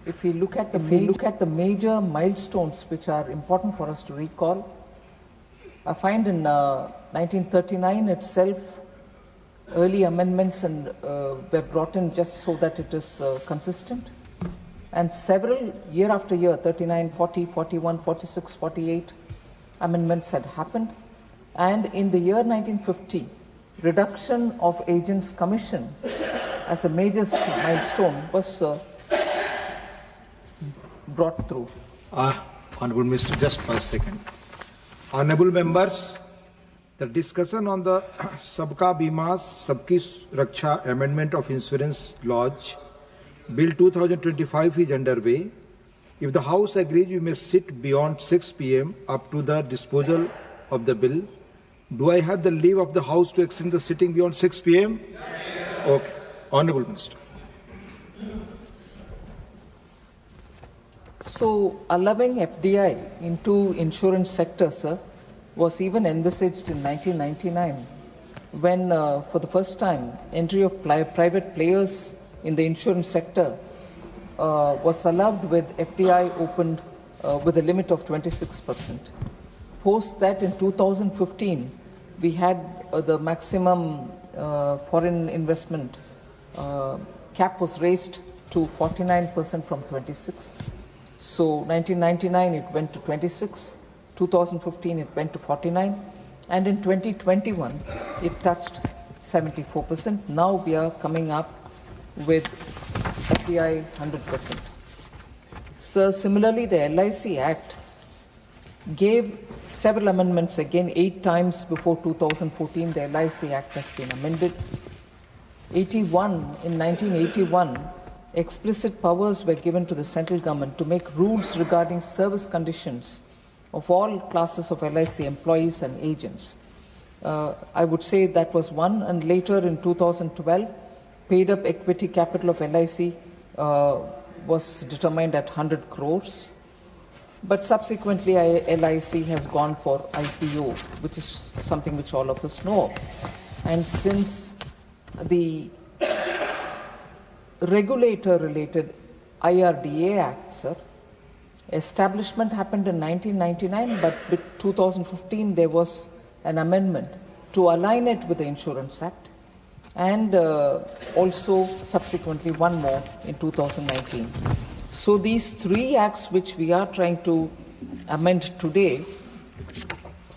if we look at the major milestones which are important for us to recall, I find in 1939 itself, early amendments were brought in just so that it is consistent. And several, year after year, 39, 40, 41, 46, 48 amendments had happened. And in the year 1950, reduction of agents' commission as a major milestone was brought through. Honorable Minister, just for a second. Honorable members, the discussion on the Sabka Bima Sabki Raksha Amendment of Insurance Laws Bill 2025 is underway. If the House agrees, we may sit beyond 6 p.m. up to the disposal of the bill. Do I have the leave of the House to extend the sitting beyond 6 p.m.? Okay. Honorable Minister. So, allowing FDI into insurance sector, sir, was even envisaged in 1999 when, for the first time, entry of private players in the insurance sector was allowed with FDI opened with a limit of 26%. Post that in 2015, we had the maximum foreign investment cap was raised to 49% from 26. So 1999 it went to 26, 2015 it went to 49, and in 2021 it touched 74%. Now we are coming up with FDI 100%. So similarly, the LIC Act gave several amendments, again 8 times before 2014 the LIC Act has been amended. In 1981, explicit powers were given to the central government to make rules regarding service conditions of all classes of LIC employees and agents. I would say that was one, and later in 2012, paid-up equity capital of LIC was determined at 100 crores. But subsequently, LIC has gone for IPO, which is something which all of us know of. And since the regulator-related IRDA Act, sir, establishment happened in 1999, but with 2015 there was an amendment to align it with the Insurance Act, and also subsequently one more in 2019. So these 3 acts which we are trying to amend today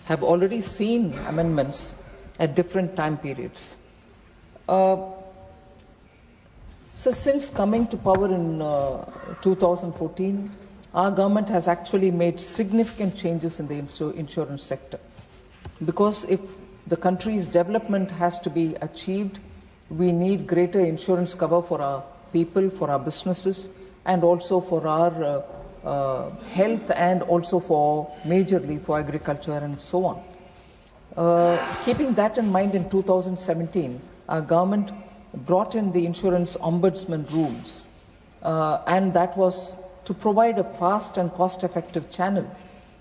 have already seen amendments at different time periods. So since coming to power in 2014, our government has actually made significant changes in the insurance sector. Because if the country's development has to be achieved, we need greater insurance cover for our people, for our businesses, and also for our health, and also for majorly for agriculture and so on. Keeping that in mind, in 2017, our government brought in the insurance ombudsman rules, and that was to provide a fast and cost-effective channel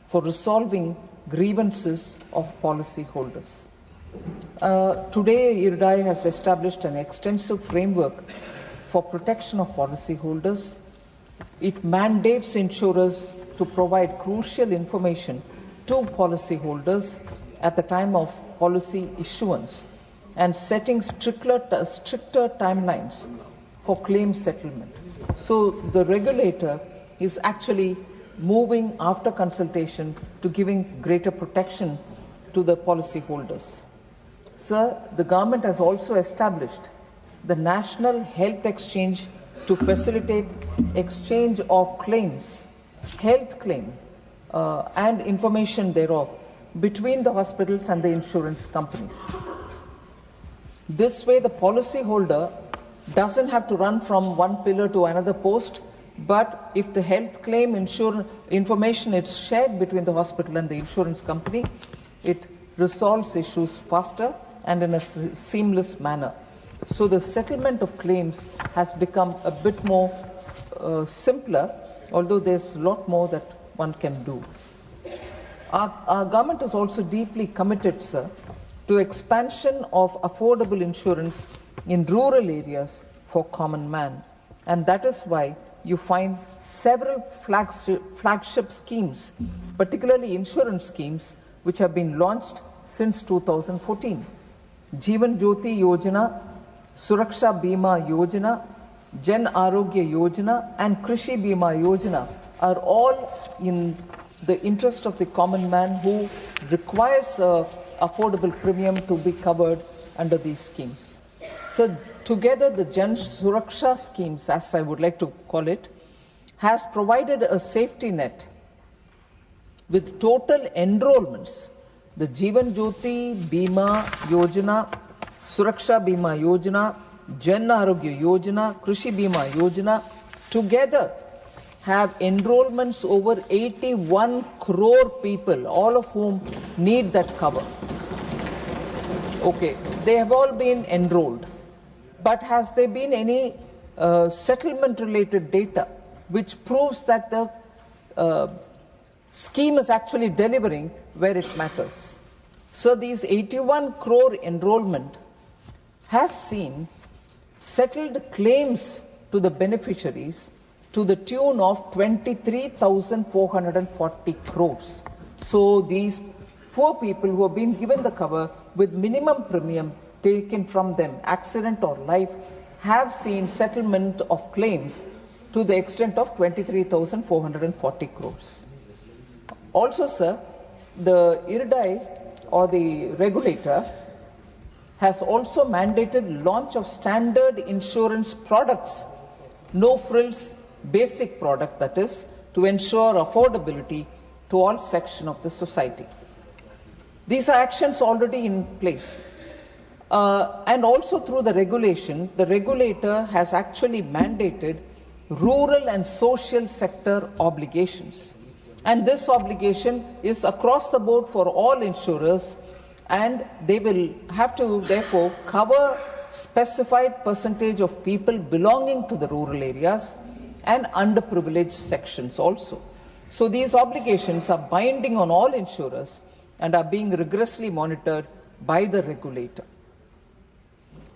for resolving grievances of policyholders. Today, IRDAI has established an extensive framework for protection of policyholders. It mandates insurers to provide crucial information to policyholders at the time of policy issuance, and setting stricter timelines for claim settlement. So the regulator is actually moving after consultation to giving greater protection to the policyholders. Sir, the government has also established the National Health Exchange to facilitate exchange of claims, health claim, and information thereof between the hospitals and the insurance companies. This way, the policyholder doesn't have to run from one pillar to another post, but if the health claim information is shared between the hospital and the insurance company, it resolves issues faster and in a seamless manner. So the settlement of claims has become a bit more simpler, although there's a lot more that one can do. Our government is also deeply committed, sir, to expansion of affordable insurance in rural areas for common man. And that is why you find several flagship schemes, particularly insurance schemes, which have been launched since 2014. Jeevan Jyoti Yojana, Suraksha Bima Yojana, Jan Arogya Yojana and Krishi Bima Yojana are all in the interest of the common man who requires affordable premium to be covered under these schemes. So together the Jan Suraksha schemes, as I would like to call it, has provided a safety net with total enrollments. The Jeevan Jyoti Bima Yojana, Suraksha Bima Yojana, Jan Arogya Yojana, Krishi Bima Yojana together have enrollments over 81 crore people, all of whom need that cover. Okay, they have all been enrolled. But has there been any settlement-related data which proves that the scheme is actually delivering where it matters? So these 81 crore enrollment has seen settled claims to the beneficiaries to the tune of 23,440 crores. So these poor people who have been given the cover with minimum premium taken from them, accident or life, have seen settlement of claims to the extent of 23,440 crores. Also, sir, the IRDAI or the regulator has also mandated launch of standard insurance products, no frills, basic product, that is, to ensure affordability to all sections of the society. These are actions already in place. And also through the regulation, the regulator has actually mandated rural and social sector obligations. And this obligation is across the board for all insurers, and they will have to therefore cover specified percentage of people belonging to the rural areas and underprivileged sections also. So these obligations are binding on all insurers and are being rigorously monitored by the regulator.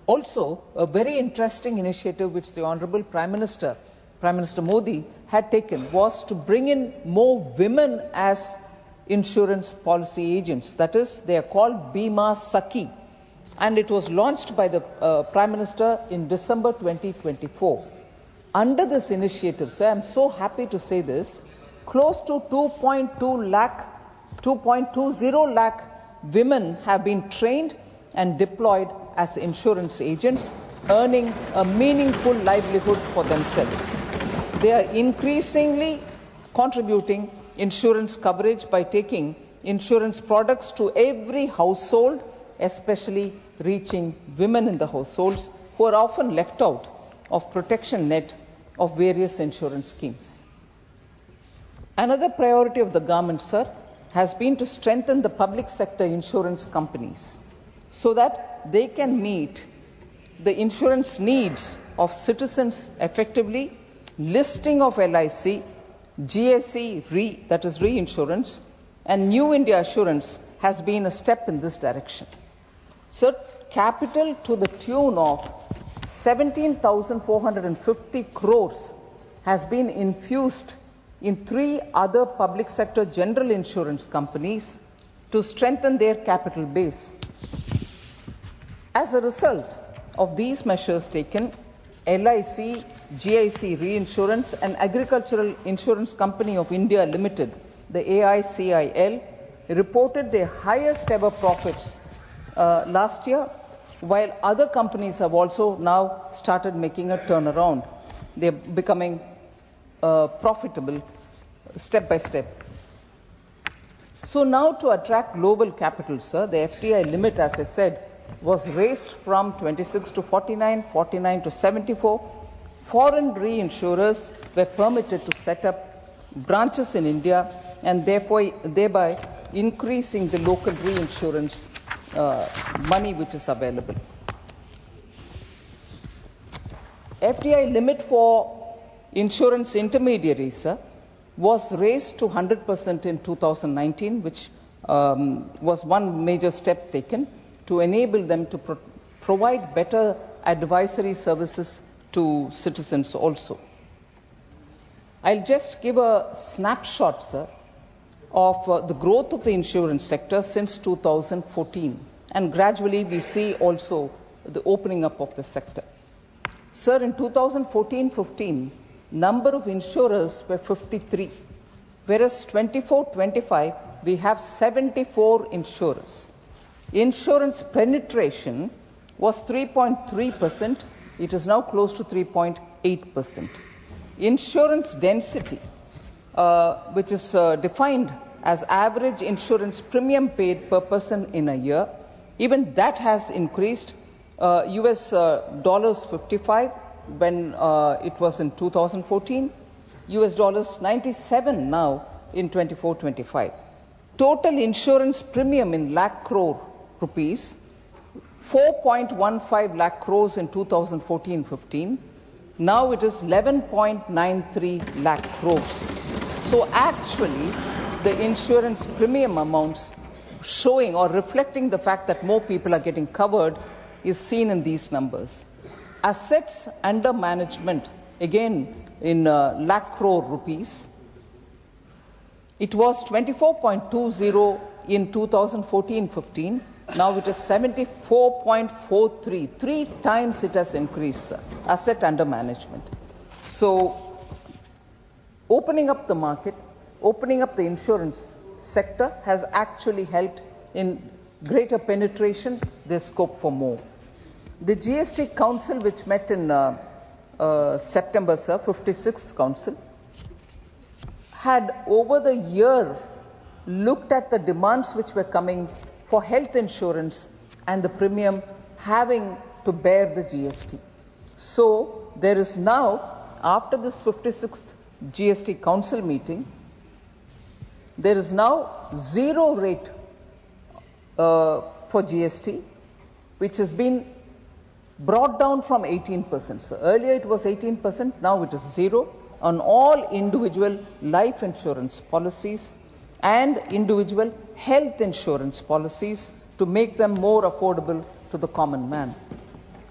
Also, a very interesting initiative which the Honorable Prime Minister Modi had taken was to bring in more women as insurance policy agents. That is, they are called Bima Sakhi. And it was launched by the Prime Minister in December 2024. Under this initiative, sir, I'm so happy to say this, close to 2.20 lakh women have been trained and deployed as insurance agents, earning a meaningful livelihood for themselves. They are increasingly contributing insurance coverage by taking insurance products to every household, especially reaching women in the households who are often left out of protection net of various insurance schemes. Another priority of the government, sir, has been to strengthen the public sector insurance companies so that they can meet the insurance needs of citizens effectively. Listing of LIC, GSE Re, that is reinsurance, and New India Assurance has been a step in this direction. So, capital to the tune of 17,450 crores has been infused in 3 other public sector general insurance companies to strengthen their capital base. As a result of these measures taken, LIC, GIC Reinsurance and Agricultural Insurance Company of India Limited, the AICIL, reported their highest ever profits last year, while other companies have also now started making a turnaround. They're becoming profitable step by step. So now to attract global capital, sir, the FDI limit, as I said, was raised from 26 to 49, 49 to 74. Foreign reinsurers were permitted to set up branches in India and thereby increasing the local reinsurance money which is available. FDI limit for insurance intermediaries, sir, was raised to 100% in 2019, which was one major step taken to enable them to provide better advisory services to citizens also. I'll just give a snapshot, sir, of the growth of the insurance sector since 2014, and gradually we see also the opening up of the sector. Sir, in 2014-15, number of insurers were 53, whereas 24-25, we have 74 insurers. Insurance penetration was 3.3%. It is now close to 3.8%. Insurance density, which is defined as average insurance premium paid per person in a year, even that has increased. US dollars 55 when it was in 2014, US dollars 97 now in 24-25. Total insurance premium in lakh crore rupees, 4.15 lakh crores in 2014-15. Now it is 11.93 lakh crores. So actually, the insurance premium amounts showing or reflecting the fact that more people are getting covered is seen in these numbers. Assets under management, again in lakh crore rupees, it was 24.20 in 2014-15. Now it is 74.43. 3 times it has increased, asset under management. So, opening up the market, opening up the insurance sector has actually helped in greater penetration. There's scope for more. The GST Council, which met in September, sir, 56th Council, had over the year looked at the demands which were coming for health insurance and the premium having to bear the GST. So there is now, after this 56th GST Council meeting, there is now 0 rate for GST, which has been brought down from 18%. So earlier it was 18%, now it is 0 on all individual life insurance policies and individual health insurance policies to make them more affordable to the common man.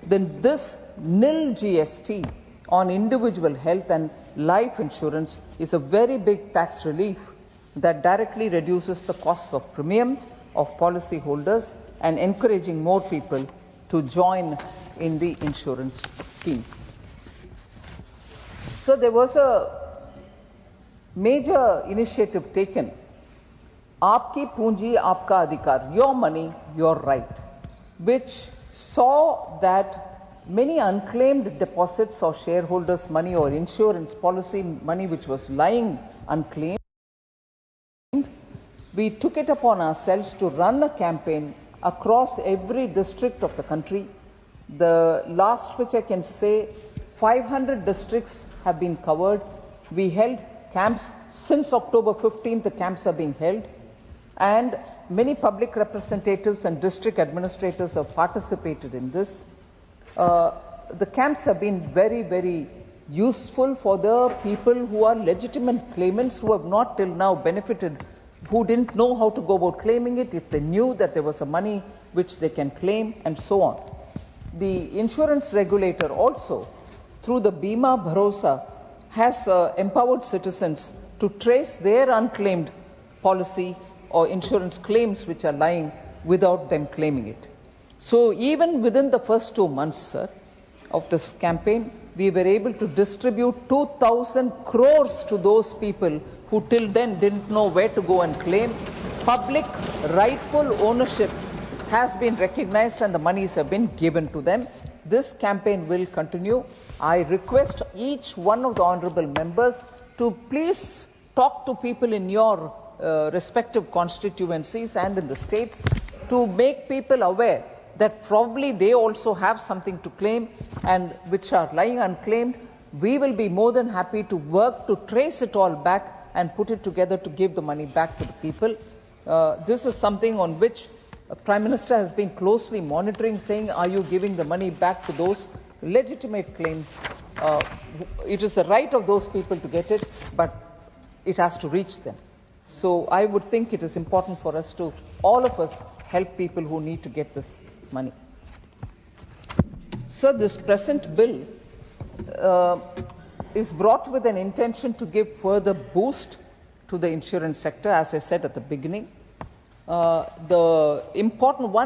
Then this nil GST on individual health and life insurance is a very big tax relief that directly reduces the costs of premiums of policy holders and encouraging more people to join in the insurance schemes. So there was a major initiative taken, Aapki Poonji Aapka Adhikar, your money, your right, which saw that many unclaimed deposits or shareholders' money or insurance policy money which was lying unclaimed, we took it upon ourselves to run a campaign across every district of the country. The last which I can say, 500 districts have been covered. We held camps since October 15th, the camps are being held, and many public representatives and district administrators have participated in this. The camps have been very, very useful for the people who are legitimate claimants who have not till now benefited, who didn't know how to go about claiming it, if they knew that there was a money which they can claim, and so on. The insurance regulator also, through the Bima Bharosa, has empowered citizens to trace their unclaimed policies or insurance claims which are lying without them claiming it. So even within the first 2 months, sir, of this campaign, we were able to distribute 2,000 crores to those people who till then didn't know where to go and claim. Public rightful ownership has been recognized and the monies have been given to them. This campaign will continue. I request each one of the honorable members to please talk to people in your respective constituencies and in the states to make people aware that probably they also have something to claim and which are lying unclaimed. We will be more than happy to work to trace it all back and put it together to give the money back to the people. This is something on which Prime Minister has been closely monitoring, saying, are you giving the money back to those legitimate claims? It is the right of those people to get it, but it has to reach them. So I would think it is important for us to, all of us, help people who need to get this money. So this present bill is brought with an intention to give further boost to the insurance sector, as I said at the beginning. One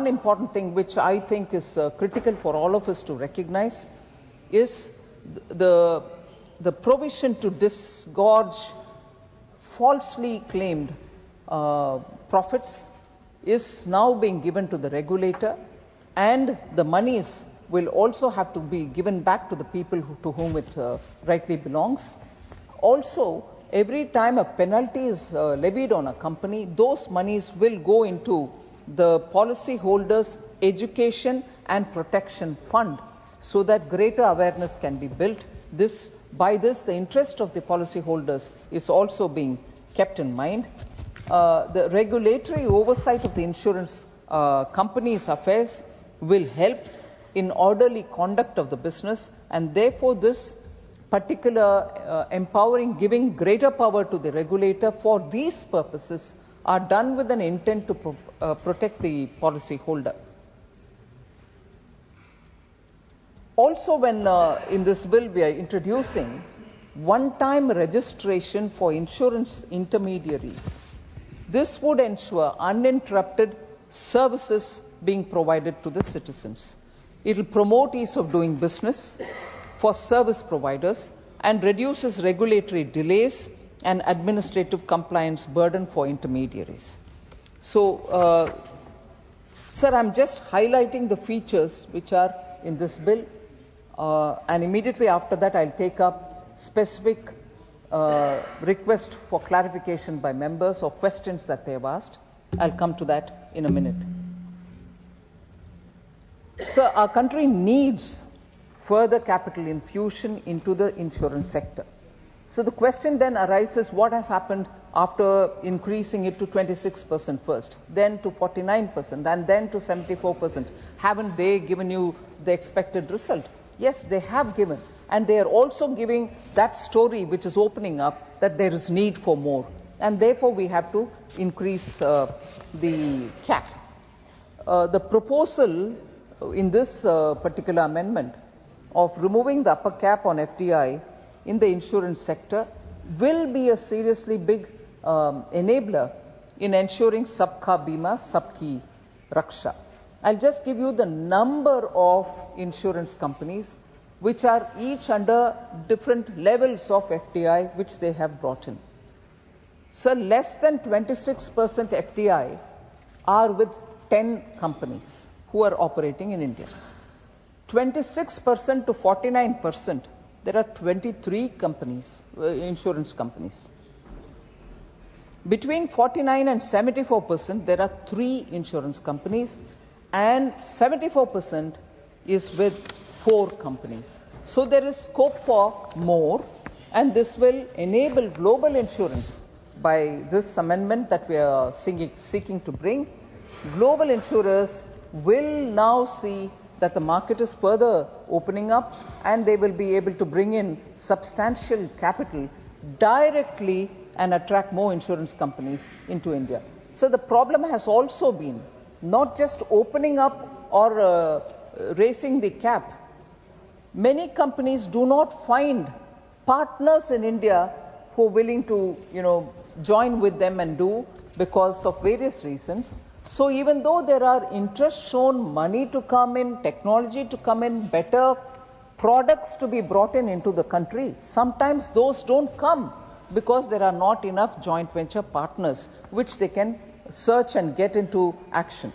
important thing which I think is critical for all of us to recognize is the provision to disgorge falsely claimed profits is now being given to the regulator, and the monies will also have to be given back to the people to whom it rightly belongs. Also, every time a penalty is levied on a company, those monies will go into the policyholders' education and protection fund so that greater awareness can be built. By this, the interest of the policyholders is also being kept in mind. The regulatory oversight of the insurance companies' affairs will help in orderly conduct of the business, and therefore this particular giving greater power to the regulator for these purposes are done with an intent to protect the policyholder. Also, when in this bill we are introducing one-time registration for insurance intermediaries, this would ensure uninterrupted services being provided to the citizens. It will promote ease of doing business for service providers and reduces regulatory delays and administrative compliance burden for intermediaries. So, sir, I'm just highlighting the features which are in this bill, and immediately after that I'll take up specific request for clarification by members or questions that they have asked. I'll come to that in a minute. So our country needs further capital infusion into the insurance sector. So the question then arises, what has happened after increasing it to 26% first, then to 49%, and then to 74%? Haven't they given you the expected result? Yes, they have given. And they are also giving that story which is opening up that there is need for more. And therefore, we have to increase the cap. The proposal in this particular amendment of removing the upper cap on FDI in the insurance sector will be a seriously big enabler in ensuring Sabka Bima, Sabki Raksha. I'll just give you the number of insurance companies which are each under different levels of FDI which they have brought in. So less than 26% FDI are with 10 companies who are operating in India. 26% to 49%, there are 23 companies, insurance companies. Between 49 and 74%, there are 3 insurance companies, and 74% is with 4 companies. So there is scope for more, and this will enable global insurance by this amendment that we are seeking to bring. Global insurers will now see that the market is further opening up, and they will be able to bring in substantial capital directly and attract more insurance companies into India. So the problem has also been not just opening up or raising the cap. Many companies do not find partners in India who are willing to, join with them and do, because of various reasons. So even though there are interest shown, money to come in, technology to come in, better products to be brought into the country, sometimes those don't come because there are not enough joint venture partners which they can search and get into action.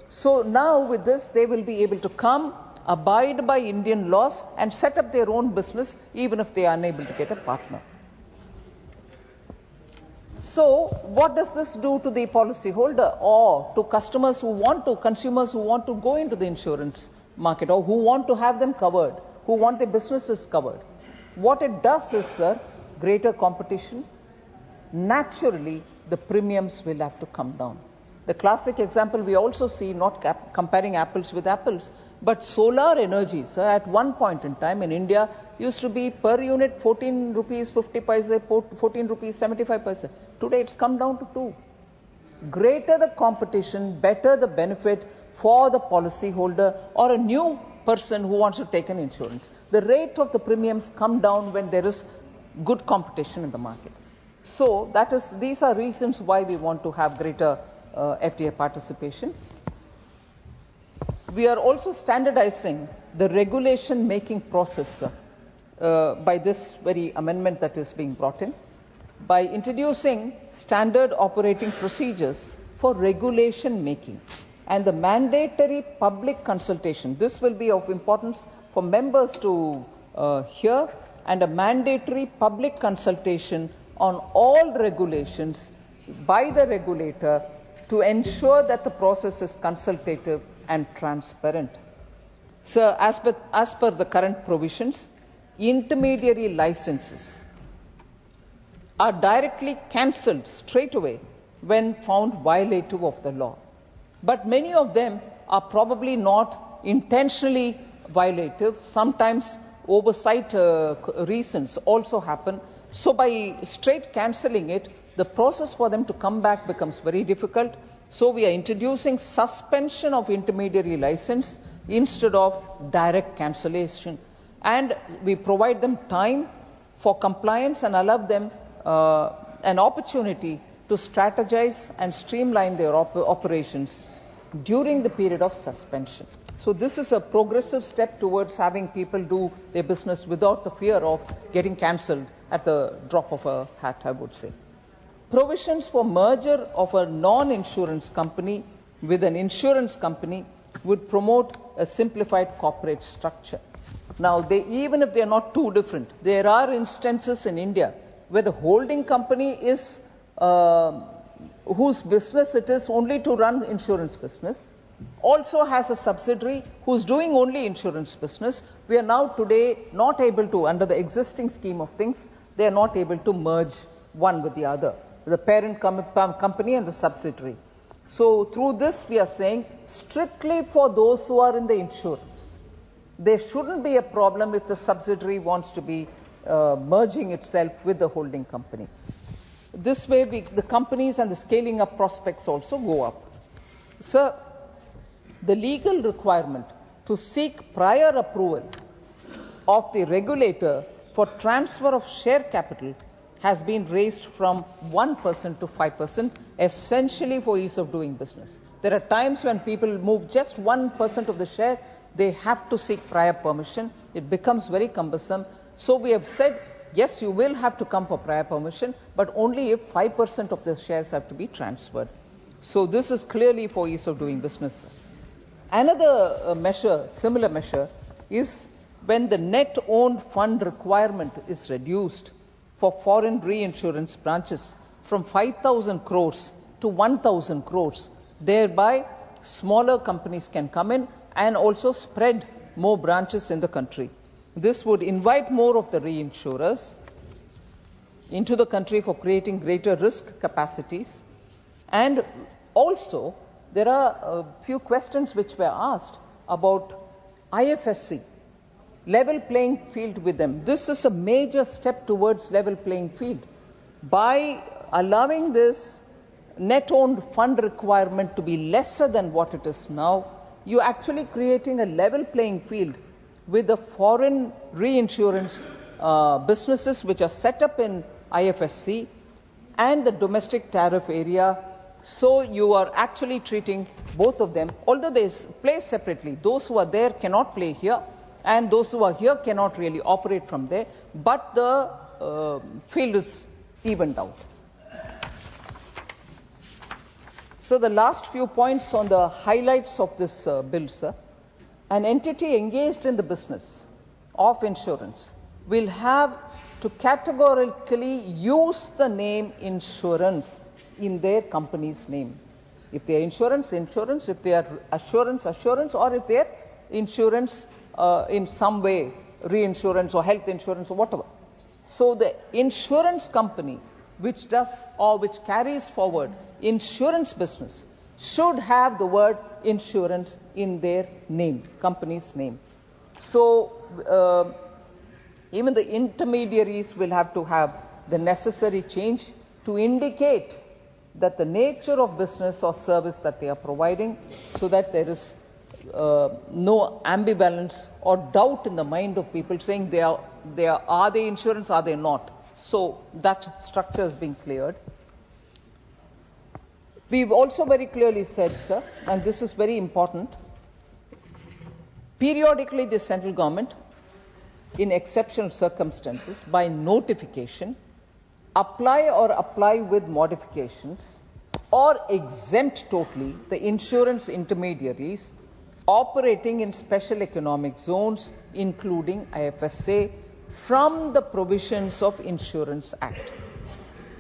So now with this, they will be able to come, abide by Indian laws, and set up their own business even if they are unable to get a partner. So what does this do to the policyholder or to consumers who want to go into the insurance market, or who want to have them covered, who want their businesses covered? What it does is, sir, greater competition. Naturally, the premiums will have to come down. The classic example we also see, not comparing apples with apples, but solar energy, sir, at one point in time in India used to be per unit 14 rupees 50 paise, 14 rupees 75 paise. Today it's come down to 2. Greater the competition, better the benefit for the policyholder or a new person who wants to take an insurance. The rate of the premiums come down when there is good competition in the market. So these are reasons why we want to have greater FDI participation. We are also standardizing the regulation making process by this very amendment that is being brought in, by introducing standard operating procedures for regulation making and the mandatory public consultation. This will be of importance for members to hear, and a mandatory public consultation on all regulations by the regulator to ensure that the process is consultative and transparent. So, as per the current provisions, intermediary licenses are directly cancelled straight away when found violative of the law. But many of them are probably not intentionally violative. Sometimes oversight reasons also happen. So by straight cancelling it, the process for them to come back becomes very difficult. So we are introducing suspension of intermediary license instead of direct cancellation. And we provide them time for compliance and allow them an opportunity to strategize and streamline their operations during the period of suspension. So this is a progressive step towards having people do their business without the fear of getting cancelled at the drop of a hat, I would say. Provisions for merger of a non-insurance company with an insurance company would promote a simplified corporate structure. Now, even if they are not too different, there are instances in India where the holding company is whose business it is only to run insurance business, also has a subsidiary who's doing only insurance business. We are now today not able to, under the existing scheme of things, they are not able to merge one with the other, the parent company and the subsidiary. So through this we are saying strictly for those who are in the insurance. There shouldn't be a problem if the subsidiary wants to be merging itself with the holding company. This way the companies and the scaling up prospects also go up. So the legal requirement to seek prior approval of the regulator for transfer of share capital has been raised from 1% to 5%, essentially for ease of doing business. There are times when people move just 1% of the share, they have to seek prior permission. It becomes very cumbersome. So we have said, yes, you will have to come for prior permission, but only if 5% of the shares have to be transferred. So this is clearly for ease of doing business. Another measure, similar measure, is when the net owned fund requirement is reduced for foreign reinsurance branches from 5,000 crores to 1,000 crores. Thereby, smaller companies can come in and also spread more branches in the country. This would invite more of the reinsurers into the country for creating greater risk capacities. And also, there are a few questions which were asked about IFSC, level playing field with them. This is a major step towards level playing field. By allowing this net owned fund requirement to be lesser than what it is now, you're actually creating a level playing field with the foreign reinsurance businesses which are set up in IFSC and the domestic tariff area. So you are actually treating both of them, although they play separately. Those who are there cannot play here, and those who are here cannot really operate from there, but the field is evened out. So the last few points on the highlights of this bill, sir. An entity engaged in the business of insurance will have to categorically use the name insurance in their company's name. If they are insurance, insurance. If they are assurance, assurance. Or if they are insurance in some way, reinsurance or health insurance or whatever. So the insurance company which does or which carries forward insurance business should have the word insurance in their name, company's name. So even the intermediaries will have to have the necessary change to indicate that the nature of business or service that they are providing, so that there is no ambivalence or doubt in the mind of people saying are they insurance, are they not? So that structure is being cleared. We've also very clearly said, sir, and this is very important, periodically the central government, in exceptional circumstances, by notification, apply with modifications or exempt totally the insurance intermediaries operating in special economic zones, including IFSA, from the provisions of Insurance Act.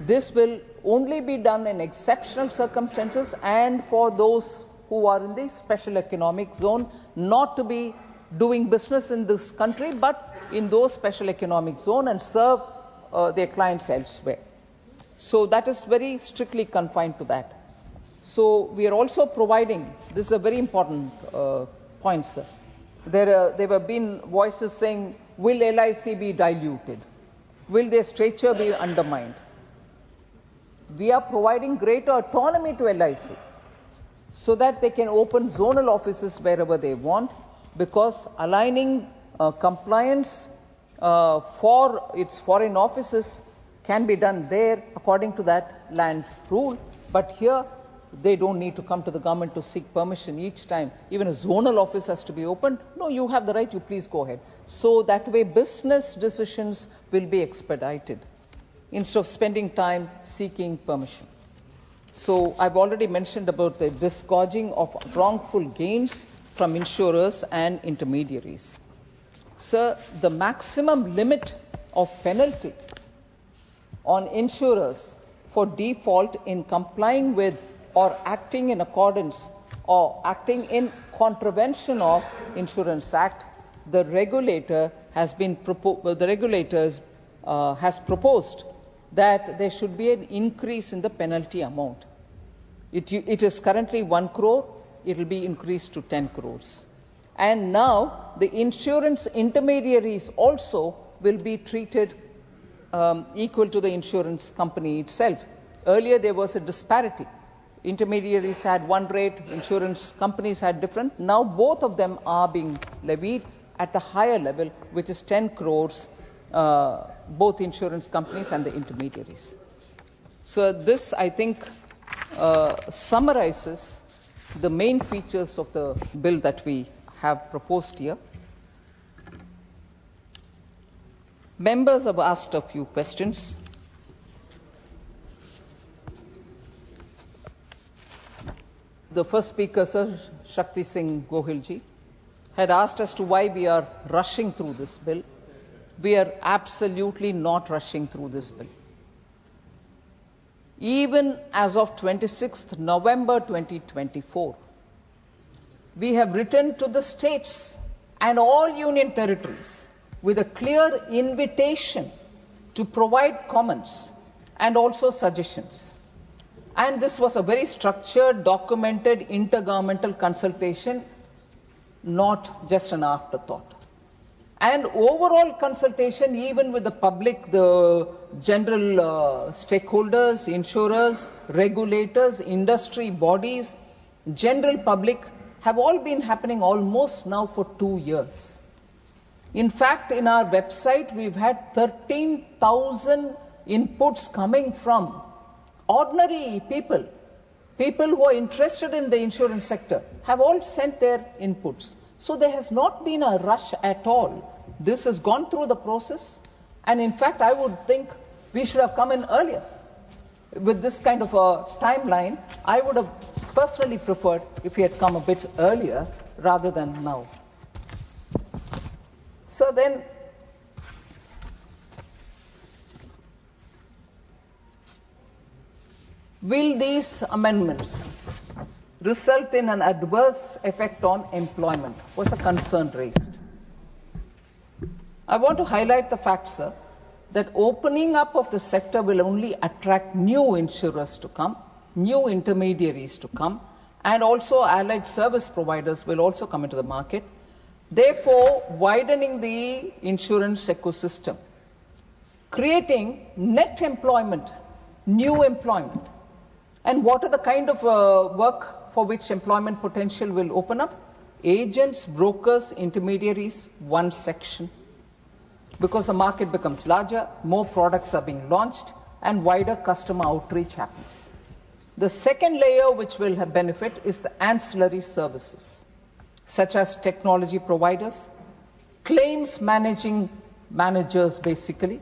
This will only be done in exceptional circumstances and for those who are in the special economic zone, not to be doing business in this country, but in those special economic zone and serve their clients elsewhere. So that is very strictly confined to that. So we are also providing, this is a very important point, sir. There have been voices saying, will LIC be diluted? Will their stature be undermined? We are providing greater autonomy to LIC so that they can open zonal offices wherever they want, because aligning compliance for its foreign offices can be done there according to that land's rule. But here, they don't need to come to the government to seek permission each time. Even a zonal office has to be opened. No, you have the right, you please go ahead. So that way, business decisions will be expedited instead of spending time seeking permission. So I've already mentioned about the disgorging of wrongful gains from insurers and intermediaries. Sir, the maximum limit of penalty on insurers for default in complying with or acting in accordance or acting in contravention of Insurance Act, the regulator has proposed that there should be an increase in the penalty amount. It is currently 1 crore. It will be increased to 10 crores. And now the insurance intermediaries also will be treated equal to the insurance company itself. Earlier there was a disparity. Intermediaries had one rate, insurance companies had different. Now both of them are being levied at the higher level, which is 10 crores, both insurance companies and the intermediaries. So this, I think, summarizes the main features of the bill that we have proposed here. Members have asked a few questions. The first speaker, Sir Shakti Singh Gohilji, had asked as to why we are rushing through this bill. We are absolutely not rushing through this bill. Even as of 26th November 2024, we have written to the states and all union territories with a clear invitation to provide comments and also suggestions. And this was a very structured, documented, intergovernmental consultation, not just an afterthought. And overall consultation, even with the public, the general stakeholders, insurers, regulators, industry bodies, general public, have all been happening almost now for 2 years. In fact, in our website, we've had 13,000 inputs coming from ordinary people, people who are interested in the insurance sector, have all sent their inputs. So there has not been a rush at all. This has gone through the process, and in fact, I would think we should have come in earlier. With this kind of a timeline, I would have personally preferred if we had come a bit earlier rather than now. So then, will these amendments result in an adverse effect on employment? Was a concern raised. I want to highlight the fact, sir, that opening up of the sector will only attract new insurers to come, new intermediaries to come, and also allied service providers will also come into the market, therefore widening the insurance ecosystem, creating net employment, new employment. And what are the kind of work for which employment potential will open up? Agents, brokers, intermediaries, one section. because the market becomes larger, more products are being launched, and wider customer outreach happens. The second layer which will have benefit is the ancillary services, such as technology providers, claims managers basically,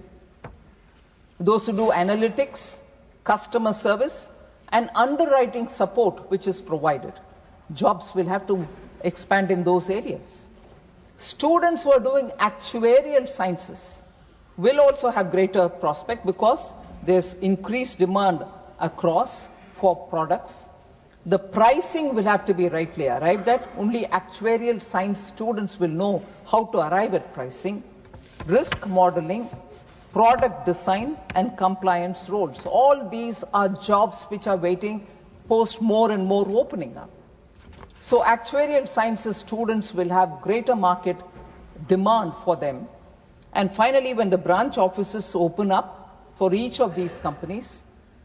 those who do analytics, customer service, and underwriting support which is provided. Jobs will have to expand in those areas. Students who are doing actuarial sciences will also have greater prospect because there's increased demand across for products. The pricing will have to be rightly arrived at. Only actuarial science students will know how to arrive at pricing. Risk modeling, product design, and compliance roles. All these are jobs which are waiting post more and more opening up. So actuarial sciences students will have greater market demand for them. And finally, when the branch offices open up for each of these companies,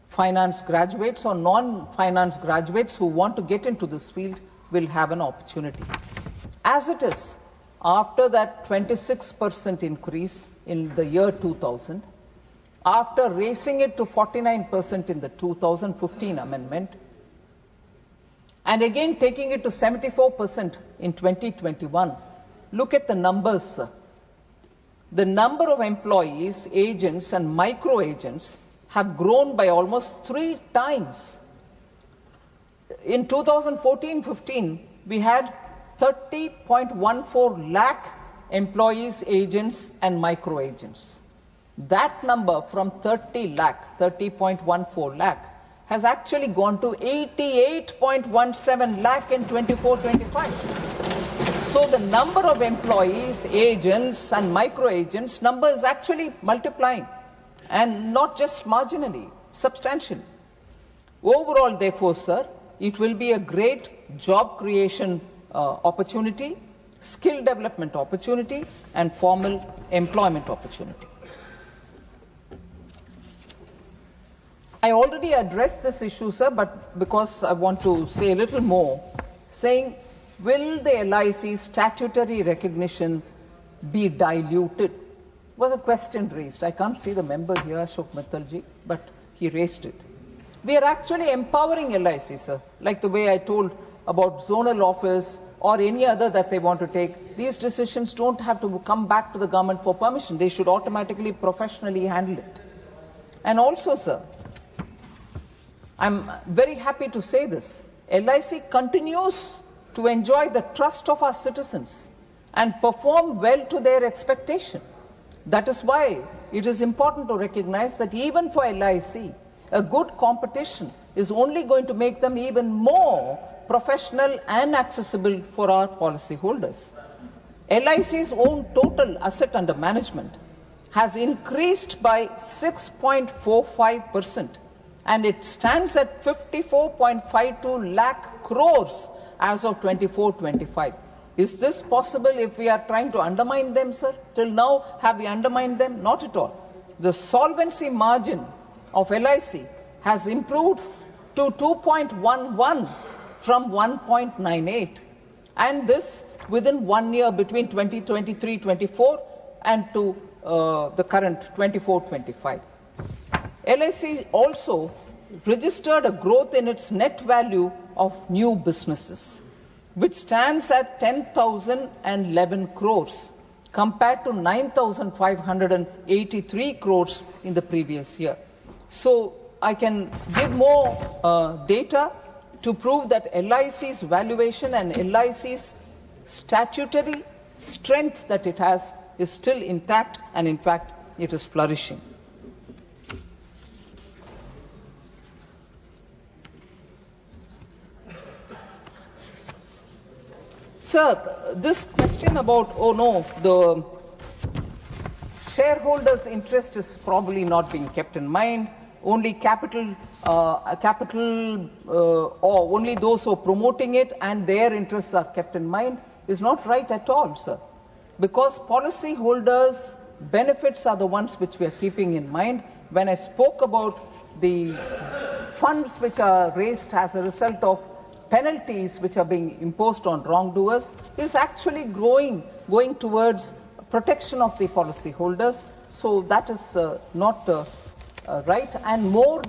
finance graduates or non-finance graduates who want to get into this field will have an opportunity. As it is, after that 26% increase in the year 2000, after raising it to 49% in the 2015 amendment, and again taking it to 74% in 2021, look at the numbers, sir. The number of employees, agents, and micro agents have grown by almost 3 times. In 2014-15, we had 30.14 lakh employees, agents, and micro agents. That number from 30.14 lakh, has actually gone to 88.17 lakh in 24-25. So the number of employees, agents, and micro agents number is actually multiplying, and not just marginally, substantially. Overall, therefore, sir, it will be a great job creation opportunity, skill development opportunity, and formal employment opportunity. I already addressed this issue, sir, but because I want to say a little more, saying, will the LIC statutory recognition be diluted? Was a question raised. I can't see the member here, Ashok Mittalji, but he raised it. We are actually empowering LIC, sir, like the way I told about zonal office or any other that they want to take. These decisions don't have to come back to the government for permission. They should automatically, professionally handle it. And also, sir, I'm very happy to say this. LIC continues to enjoy the trust of our citizens and perform well to their expectation. That is why it is important to recognize that even for LIC, a good competition is only going to make them even more professional and accessible for our policyholders. LIC's own total asset under management has increased by 6.45%, and it stands at 54.52 lakh crores as of 24-25. Is this possible if we are trying to undermine them, sir? Till now, have we undermined them? Not at all. The solvency margin of LIC has improved to 2.11 from 1.98, and this within 1 year between 2023-24 and to the current 24-25. LIC also registered a growth in its net value of new businesses, which stands at 10,011 crores compared to 9,583 crores in the previous year. So I can give more data to prove that LIC's valuation and LIC's statutory strength that it has is still intact, and in fact it is flourishing. Sir, this question about, oh no, the shareholders' interest is probably not being kept in mind, only capital or only those who are promoting it and their interests are kept in mind is not right at all, sir. Because policyholders' benefits are the ones which we are keeping in mind. When I spoke about the funds which are raised as a result of penalties which are being imposed on wrongdoers, is actually going towards protection of the policyholders. So that is not right, and more